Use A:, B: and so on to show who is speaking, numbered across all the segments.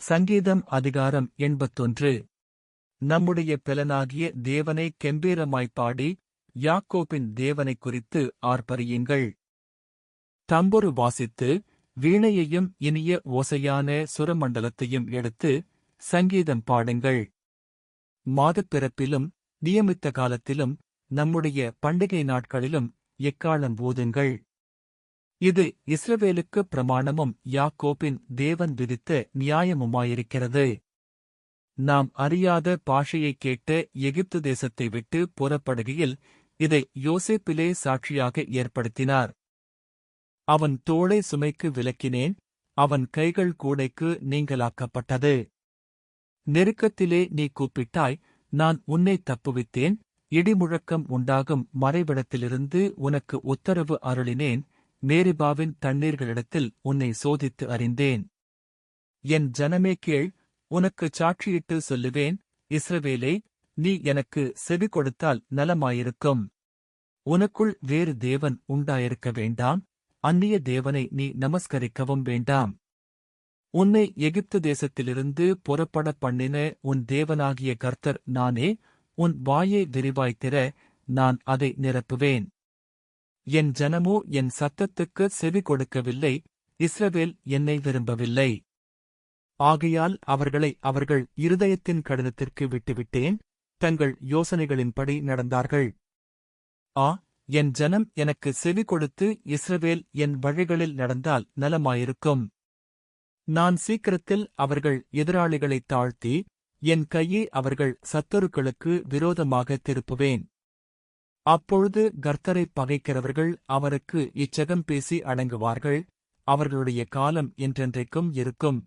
A: சங்கீதம் அதிகாரம் 81. நம்முடைய பெலனாகிய தேவனை கெம்பீரமாய்ப் பாடி, யாக்கோபின் தேவனைக் குறித்து ஆர்ப்பரியுங்கள். தம்புரு வாசித்து, வீணையையும் இனிய ஓசையான சுரமண்டலத்தையும் எடுத்து, சங்கீதம் பாடுங்கள். மாதப்பிறப்பிலும் நியமித்த காலத்திலும் நம்முடைய பண்டிகை நாட்களிலும் எக்காளம் ஊதுங்கள். இது இஸ்ரவேலுக்கு பிரமாணமும் யாக்கோபின் தேவன் விதித்த நியாயமுமாயிருக்கிறது. நாம் அறியாத பாஷையைக் கேட்ட எகிப்து தேசத்தை விட்டு புறப்படுகையில் இதை யோசேப்பிலே சாட்சியாக ஏற்படுத்தினார். அவன் தோளை சுமைக்கு விலக்கினேன், அவன் கைகள் கூடைக்கு நீங்கலாக்கப்பட்டது. நெருக்கத்திலே நீ கூப்பிட்டாய், நான் உன்னை தப்புவித்தேன். இடிமுழக்கம் உண்டாகும் மறைவிடத்திலிருந்து உனக்கு உத்தரவு அருளினேன். மேரிபாவின் தண்ணீர்களிடத்தில் உன்னை சோதித்து அறிந்தேன். என் ஜனமே கேள், உனக்குச் சாட்சியிட்டு சொல்லுவேன். இஸ்ரவேலே, நீ எனக்கு செவி கொடுத்தால் நலமாயிருக்கும். உனக்குள் வேறு தேவன் உண்டாயிருக்க வேண்டாம். அந்நிய தேவனை நீ நமஸ்கரிக்கவும் வேண்டாம். உன்னை எகிப்து தேசத்திலிருந்து புறப்பட பண்ணின உன் தேவனாகிய கர்த்தர் நானே. உன் வாயை விரிவாய்த் திற, நான் அதை நிரப்புவேன். என் ஜனமோ என் சத்தத்துக்கு செவி கொடுக்கவில்லை. இஸ்ரவேல் என்னை விரும்பவில்லை. ஆகையால் அவர்களை அவர்கள் இருதயத்தின் கடினத்திற்கு விட்டுவிட்டேன். தங்கள் யோசனைகளின்படி நடந்தார்கள். என் ஜனம் எனக்கு செவி கொடுத்து இஸ்ரவேல் என் வழிகளில் நடந்தால் நலமாயிருக்கும். நான் சீக்கிரத்தில் அவர்கள் எதிராளிகளைத் தாழ்த்தி, என் கையை அவர்கள் சத்துருக்களுக்கு விரோதமாக திருப்புவேன். அப்பொழுது கர்த்தரைப் பகைக்கிறவர்கள் அவருக்கு இச்சகம் பேசி அடங்குவார்கள். அவர்களுடைய காலம் என்றென்றைக்கும் இருக்கும்.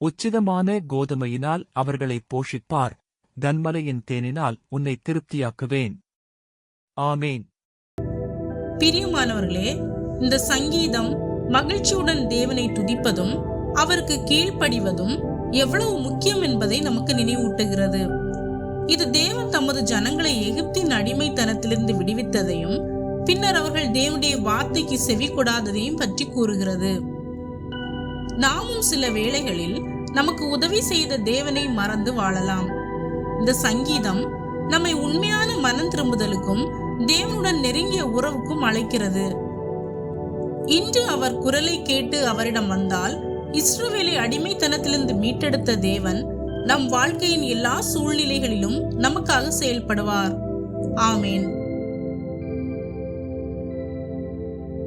A: உச்சிதமான கோதுமையினால் அவர்களைப் போஷிப்பார். கன்மலையின் தேனினால் உன்னை திருப்தியாக்குவேன். ஆமேன்.
B: பிரியமானவர்களே, இந்த சங்கீதம் மகிழ்ச்சியுடன் தேவனை துதிப்பதும் அவருக்கு கீழ்ப்படிவதும் எவ்வளவு முக்கியம் என்பதை நமக்கு நினைவூட்டுகிறது. இது தேவன் தமது ஜனங்களை எகிப்தின் அடிமைத்தனத்திலிருந்து விடுவித்ததையும் பின்னர் அவர்கள் தேவனுடைய வார்த்தைக்கு செவி கொடாததையும் பற்றி கூறுகிறது. நாமும் சில வேளைகளில் நமக்கு உதவி செய்த தேவனை மறந்து வாழலாம். இந்த சங்கீதம் நம்மை உண்மையான மனம் திரும்புதலுக்கும் தேவனுடன் நெருங்கிய உறவுக்கும் அழைக்கிறது. இன்று அவர் குரலை கேட்டு அவரிடம் வந்தால், இஸ்ரவேலை அடிமைத்தனத்திலிருந்து மீட்டெடுத்த தேவன் நம் வாழ்க்கையின் எல்லா சூழ்நிலைகளிலும் நமக்காக செயல்படுவார். ஆமேன்.